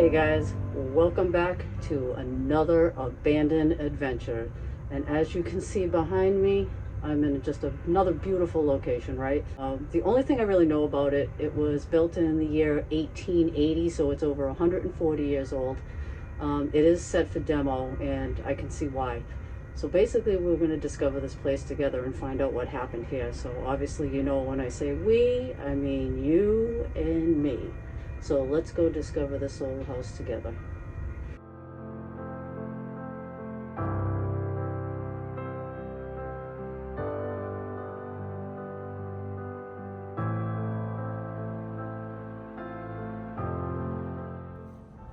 Hey guys, welcome back to another abandoned adventure. And as you can see behind me, I'm in just another beautiful location, right? The only thing I really know about it, it was built in the year 1880, so it's over 140 years old. It is set for demo, and I can see why. So basically, we're going to discover this place together and find out what happened here. So obviously, you know, when I say we, I mean you and me. So let's go discover this old house together.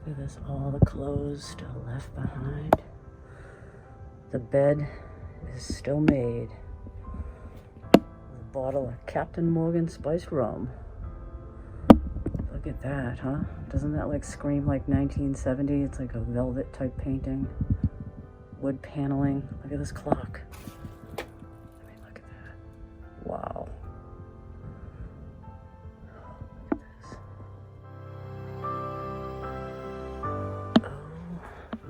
Look at this, all the clothes still left behind. The bed is still made. A bottle of Captain Morgan spiced rum. Look at that, huh? Doesn't that like scream like 1970? It's like a velvet type painting. Wood paneling. Look at this clock. I mean, look at that. Wow. Look at this. Oh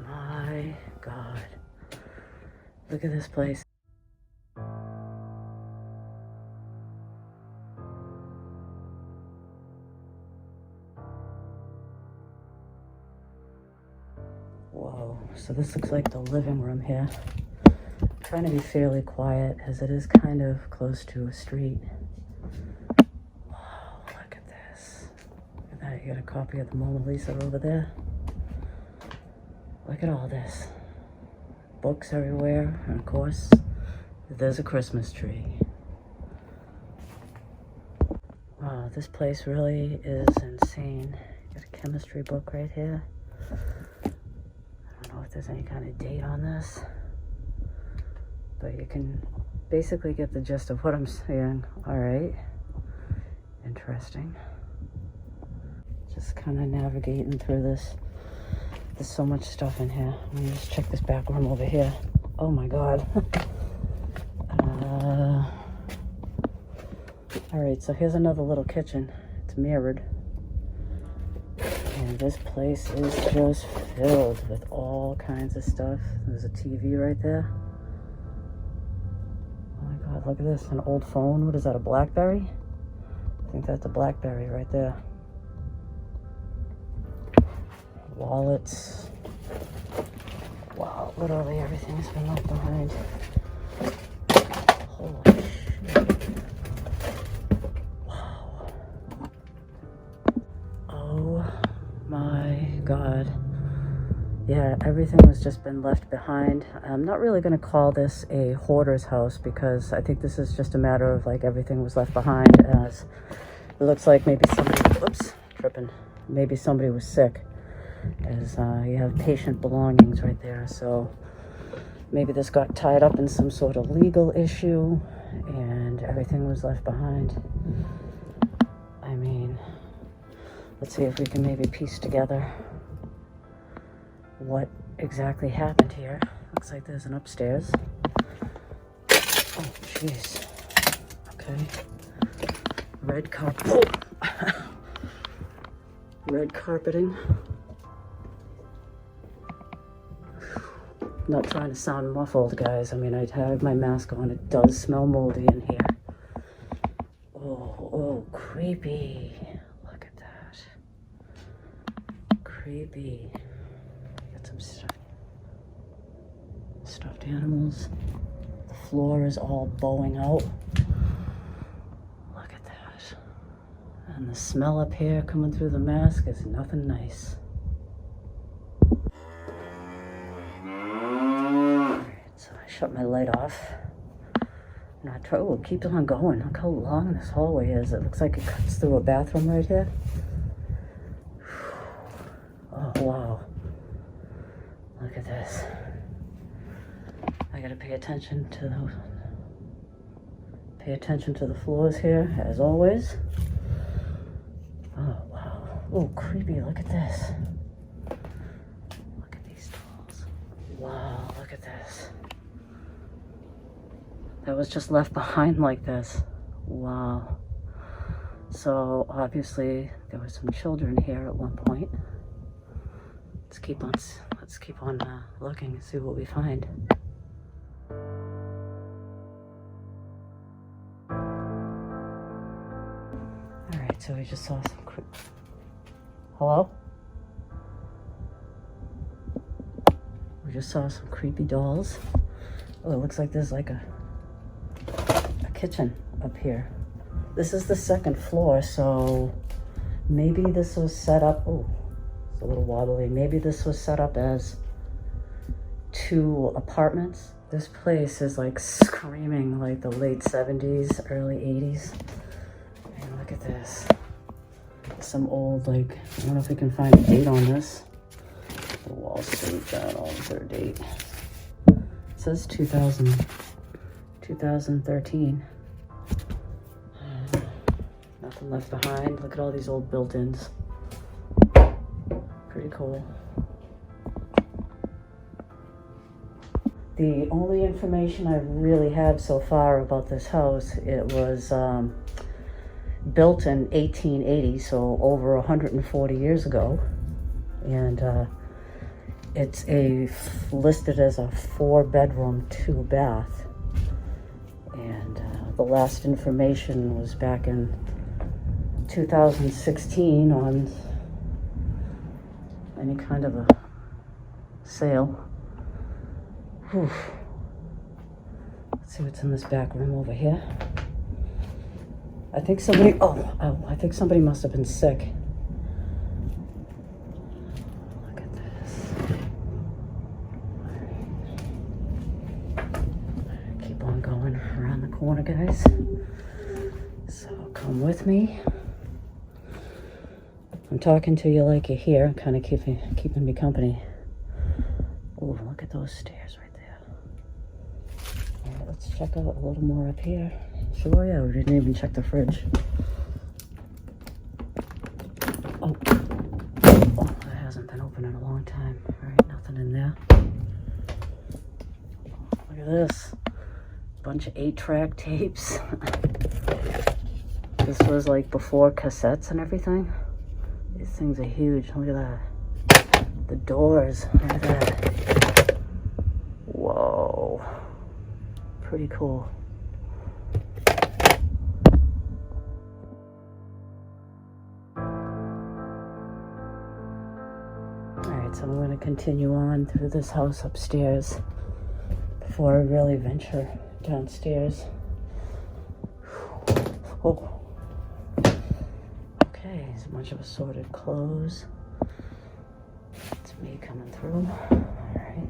my God. Look at this place. Whoa, so this looks like the living room here. I'm trying to be fairly quiet as it is kind of close to a street. Wow, look at this. Look at that, you got a copy of the Mona Lisa over there. Look at all this. Books everywhere, and of course, there's a Christmas tree. Wow, this place really is insane. Got a chemistry book right here. I don't know if there's any kind of date on this, but you can basically get the gist of what I'm saying. All right, interesting. Just kind of navigating through this. There's so much stuff in here. Let me just check this back room over here. Oh my God. All right, so here's another little kitchen. It's mirrored. And this place is just filled with all kinds of stuff. There's a TV right there. Oh my God, look at this, an old phone. What is that, a BlackBerry? I think that's a BlackBerry right there. Wallets. Wow, literally everything has been left behind. Holy shit. Wow. Oh my God. Yeah, everything has just been left behind. I'm not really going to call this a hoarder's house because I think this is just a matter of like everything was left behind, as it looks like maybe somebody, oops, tripping. Maybe somebody was sick, as you have patient belongings right there. So maybe this got tied up in some sort of legal issue and everything was left behind. I mean, let's see if we can maybe piece together what exactly happened here. Looks like there's an upstairs. Oh, jeez. Okay. Red carpet. Oh. Red carpeting. Not trying to sound muffled, guys. I mean, I have my mask on. It does smell moldy in here. Oh, creepy. Look at that. Creepy. Got some stuffed animals. The floor is all bowing out. Look at that. And the smell up here coming through the mask is nothing nice. So I shut my light off. And I try, oh, it keeps on going. Look how long this hallway is. It looks like it cuts through a bathroom right here. Oh, wow. Look at this. I gotta pay attention to the floors here, as always. Oh, wow. Oh, creepy. Look at this. Look at these dolls. Wow, look at this. That was just left behind like this. Wow. So obviously there were some children here at one point. let's keep on looking and see what we find. All right, so we just saw some hello? We just saw some creepy dolls. Oh, it looks like there's like a kitchen up here. This is the second floor, so maybe this was set up, oh, it's a little wobbly. Maybe this was set up as 2 apartments. This place is like screaming like the late 70s, early 80s. And look at this. Some old, like, I don't know if we can find a date on this. The Wall Street Journal, their date. It says 2013. Nothing left behind. Look at all these old built-ins. Pretty cool. The only information I really have so far about this house, it was built in 1880, so over 140 years ago. And it's listed as a 4-bedroom, 2-bath. And the last information was back in 2016 on any kind of a sale. Whew. Let's see what's in this back room over here. I think somebody, I think somebody must have been sick. Look at this. Keep on going around the corner, guys. So come with me. I'm talking to you like you're here, kind of keeping me company. Oh, look at those stairs right there. All right, let's check out a little more up here. Sure, yeah, we didn't even check the fridge. Oh, that hasn't been open in a long time. All right, nothing in there. Look at this. Bunch of 8-track tapes. This was like before cassettes and everything. These things are huge. Look at that. The doors. Look at that. Whoa. Pretty cool. Alright, so I'm going to continue on through this house upstairs before I really venture downstairs. Oh. Okay, there's a bunch of assorted clothes. It's me coming through. Alright.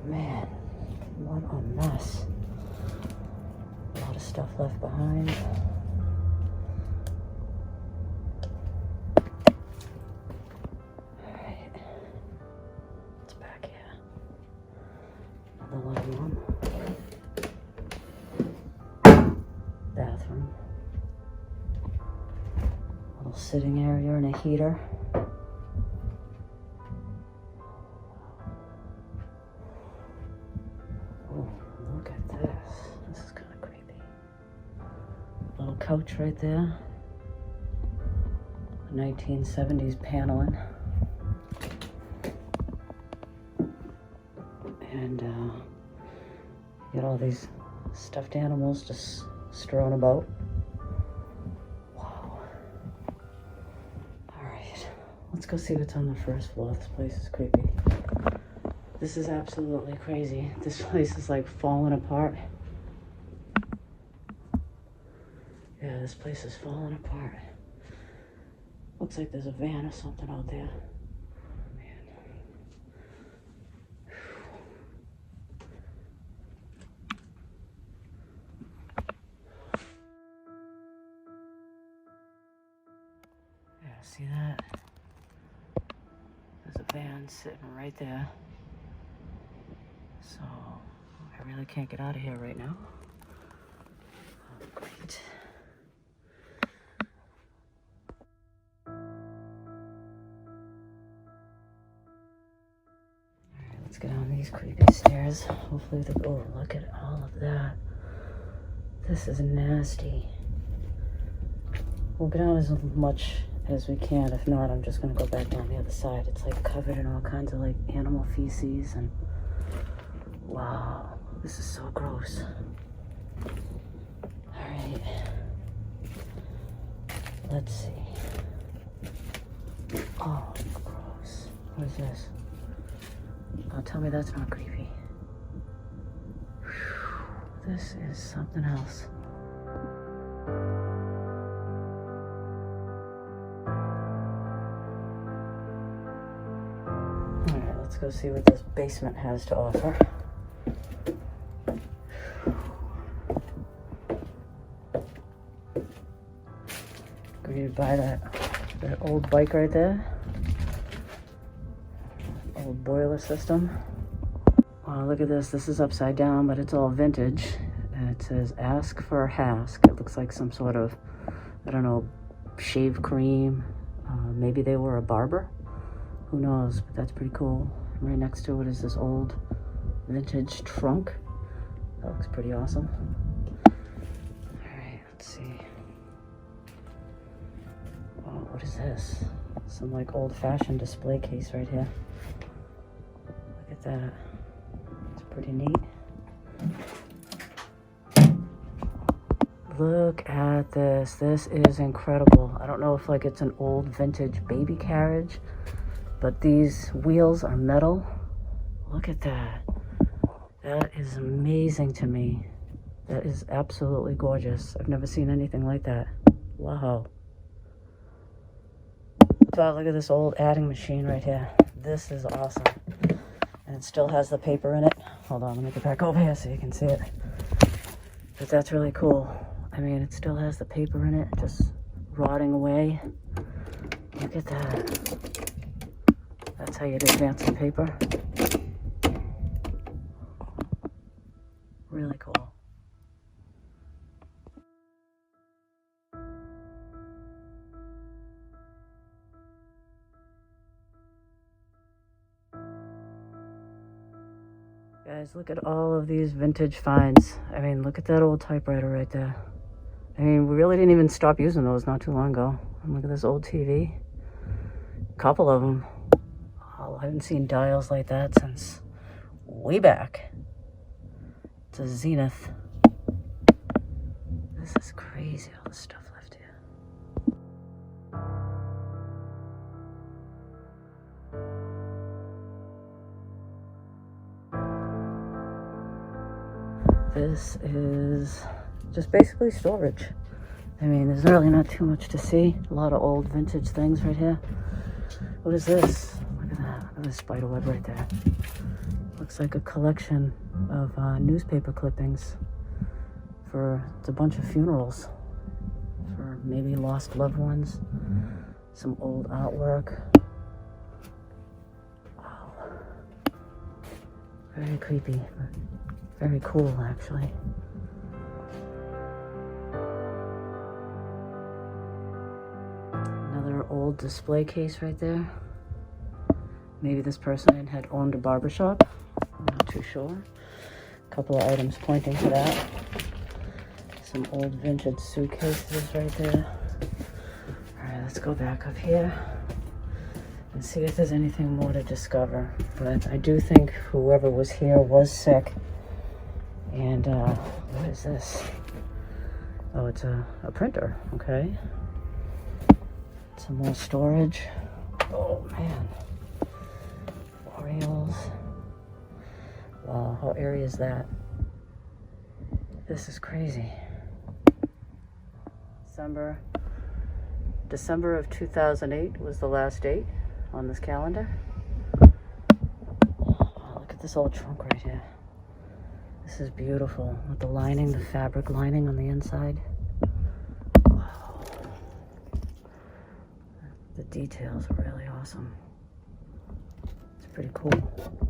Man, what a mess. A lot of stuff left behind. Alright. What's back here? Another living room. Bathroom. Little sitting area and a heater. Oh, look at this. This is kind of creepy. Little couch right there. 1970s paneling. And you got all these stuffed animals just strewn about. Wow. Alright, let's go see what's on the first floor. This place is creepy. This is absolutely crazy. This place is like falling apart. Yeah, this place is falling apart. Looks like there's a van or something out there. See that? There's a van sitting right there. So I really can't get out of here right now. Oh, great. Alright, let's get down these creepy stairs. Hopefully oh, look at all of that. This is nasty. We'll get down as much as we can. If not, I'm just gonna go back down the other side. It's like covered in all kinds of like animal feces and wow, this is so gross. All right, let's see. Oh, gross. What is this? Oh, tell me that's not creepy. Whew, this is something else. All right, let's go see what this basement has to offer. Greeted by that old bike right there. Old boiler system. Wow, look at this. This is upside down, but it's all vintage. And it says, ask for a hask. It looks like some sort of, I don't know, shave cream. Maybe they were a barber. Who knows, but that's pretty cool. And right next to it is this old vintage trunk. That looks pretty awesome. All right, let's see. Oh, what is this? Some like old-fashioned display case right here. Look at that. It's pretty neat. Look at this. This is incredible. I don't know if like it's an old vintage baby carriage, but these wheels are metal. Look at that. That is amazing to me. That is absolutely gorgeous. I've never seen anything like that. Wow. Wow, look at this old adding machine right here. This is awesome. And it still has the paper in it. Hold on, let me get back over here so you can see it. But that's really cool. I mean, it still has the paper in it, just rotting away. Look at that. That's how you'd advance the paper. Really cool. Guys, look at all of these vintage finds. I mean, look at that old typewriter right there. I mean, we really didn't even stop using those not too long ago. And look at this old TV. A couple of them. Oh, I haven't seen dials like that since way back. It's a Zenith. This is crazy, all this stuff left here. This is just basically storage. I mean, there's really not too much to see. A lot of old vintage things right here. What is this? Look at that. Look at this spider web right there. Looks like a collection of newspaper clippings for, it's a bunch of funerals for maybe lost loved ones. Some old artwork. Wow. Very creepy, but very cool actually. Another old display case right there. Maybe this person had owned a barbershop. I'm not too sure. A couple of items pointing to that. Some old vintage suitcases right there. All right, let's go back up here and see if there's anything more to discover. But I do think whoever was here was sick. And what is this? Oh, it's a printer, okay. Some more storage. Oh man. Rails. Wow, how airy is that? This is crazy. December of 2008 was the last date on this calendar. Oh, look at this old trunk right here. This is beautiful with the lining, the fabric lining on the inside. Wow. The details are really awesome. It's pretty cool.